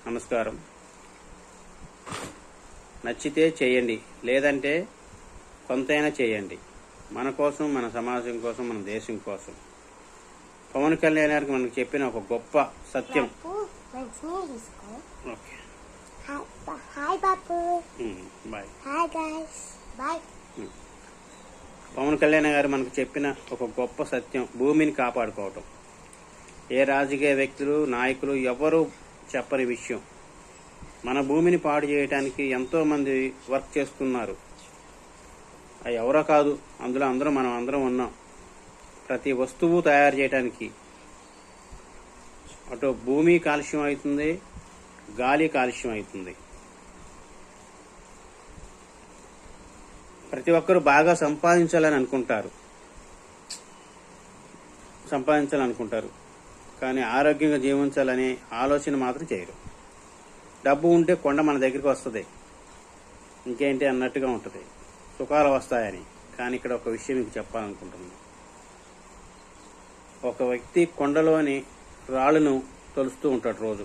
నమస్కారం. నచ్చితే చేయండి, లేదంటే కొంతైనా చేయండి. మన కోసం, మన సమాజం కోసం, మన దేశం కోసం. పవన్ కళ్యాణ్ గారికి మనకు చెప్పిన ఒక గొప్ప సత్యం. Okay, hi Bapu. Bye. Hi guys, bye. Pawan Kalyan garu మనకు చెప్పిన ఒక గొప్ప సత్యం, భూమిని కాపాడుకోవటం. ఏ రాజకీయ వ్యక్తులు, నాయకులు ఎవరు చెప్పని విషయం. మన భూమిని పాడు చేయడానికి ఎంతో మంది వర్క్ చేస్తున్నారు. అది ఎవరో కాదు, అందులో మనం అందరం ఉన్నాం. ప్రతి వస్తువు తయారు చేయడానికి అటు భూమి కాలుష్యం అవుతుంది, గాలి కాలుష్యం అవుతుంది. ప్రతి ఒక్కరు బాగా సంపాదించాలనుకుంటారు, కానీ ఆరోగ్యంగా జీవించాలనే ఆలోచన మాత్రం చేయరు. డబ్బు ఉంటే కొండ మన దగ్గరికి వస్తుంది, ఇంకేంటి అన్నట్టుగా ఉంటుంది, సుఖాలు వస్తాయని. కానీ ఇక్కడ ఒక విషయం మీకు చెప్పాలనుకుంటున్నాను. ఒక వ్యక్తి కొండలోని రాళ్ళను తొలుస్తూ ఉంటాడు రోజు.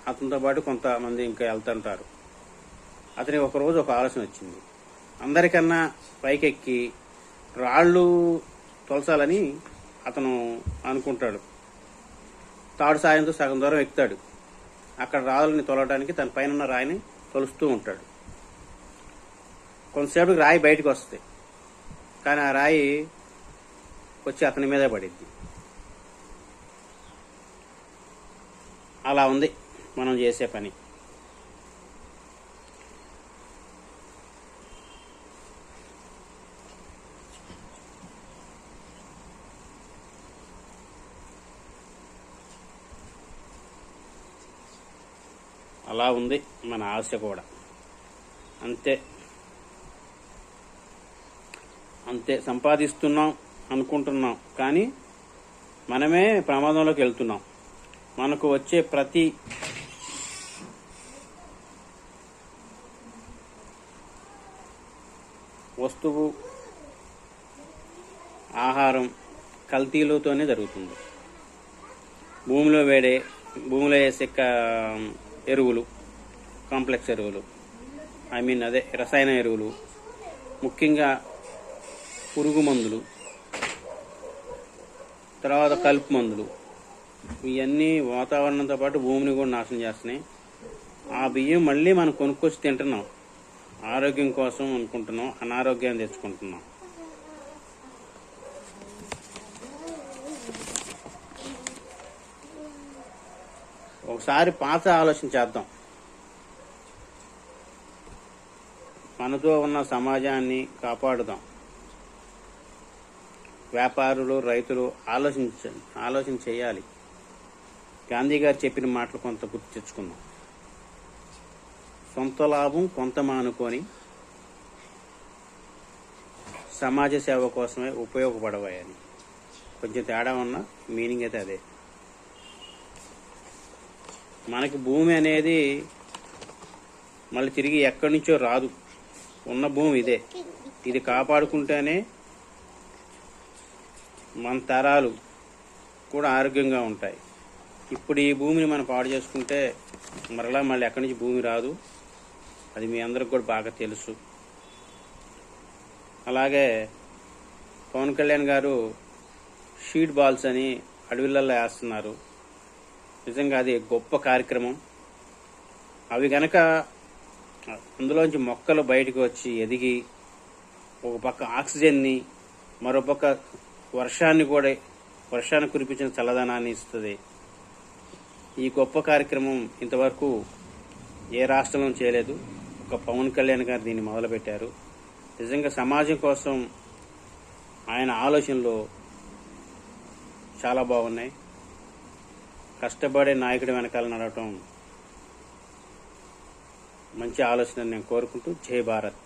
అతనితో పాటు కొంతమంది ఇంకా వెళ్తుంటారు. అతనికి ఒకరోజు ఒక ఆలోచన వచ్చింది. అందరికన్నా పైకెక్కి రాళ్ళు తొలచాలని అతను అనుకుంటాడు. తాడు సాయంతో సగం దూరం ఎక్కుతాడు. అక్కడ రాళ్ళని తొలగడానికి తన పైన ఉన్న రాయిని తొలుస్తూ ఉంటాడు. కొంతసేపటికి రాయి బయటకు వస్తుంది, కానీ ఆ రాయి వచ్చి అతని మీదే పడిద్ది. అలా ఉంది మనం చేసే పని. అలా ఉంది మన ఆశ కూడా. అంతే సంపాదిస్తున్నాం అనుకుంటున్నాం, కానీ మనమే ప్రమాదంలోకి వెళ్తున్నాం. మనకు వచ్చే ప్రతి వస్తువు, ఆహారం కల్తీలతోనే జరుగుతుంది. భూమిలో వేసే ఎరువులు, కాంప్లెక్స్ ఎరువులు, అదే రసాయన ఎరువులు, ముఖ్యంగా పురుగు మందులు, తర్వాత కలుపు మందులు, ఇవన్నీ వాతావరణంతో పాటు భూమిని కూడా నాశనం చేస్తున్నాయి. ఆ బియ్యం మళ్ళీ మనం కొనుక్కొచ్చి తింటున్నాం. ఆరోగ్యం కోసం అనుకుంటున్నాం, అనారోగ్యాన్ని తెచ్చుకుంటున్నాం. ఒకసారి పాత ఆలోచన చేద్దాం. మనతో ఉన్న సమాజాన్ని కాపాడుదాం. వ్యాపారులు, రైతులు ఆలోచన చేయాలి. గాంధీ గారు చెప్పిన మాటలు కొంత గుర్తు తెచ్చుకుందాం. సొంత లాభం కొంత మానుకొని సమాజ సేవ కోసమే ఉపయోగపడవాయని. కొంచెం తేడా ఉన్న మీనింగ్ అయితే అదే. మనకి భూమి అనేది మళ్ళీ తిరిగి ఎక్కడి నుంచో రాదు. ఉన్న భూమి ఇదే. ఇది కాపాడుకుంటేనే మన తరాలు కూడా ఆరోగ్యంగా ఉంటాయి. ఇప్పుడు ఈ భూమిని మనం పాడు చేసుకుంటే మళ్ళీ ఎక్కడి నుంచి భూమి రాదు. అది మీ అందరికి కూడా బాగా తెలుసు. అలాగే పవన్ కళ్యాణ్ గారు షీడ్ బాల్స్ అని అడవిలలో వేస్తున్నారు. నిజంగా అది గొప్ప కార్యక్రమం. అవి గనక అందులోంచి మొక్కలు బయటకు వచ్చి ఎదిగి ఒక పక్క ఆక్సిజన్ని, మరో పక్క వర్షాన్ని కురిపించిన చల్లదనాన్ని ఇస్తుంది. ఈ గొప్ప కార్యక్రమం ఇంతవరకు ఏ రాష్ట్రంలో చేయలేదు. ఒక పవన్ కళ్యాణ్ గారు దీన్ని మొదలుపెట్టారు. నిజంగా సమాజం కోసం ఆయన ఆలోచనలు చాలా బాగున్నాయి. కష్టపడే నాయకుడి వెనకాల నడవటం మంచి ఆలోచన నేను కోరుకుంటూ, జై భారత్.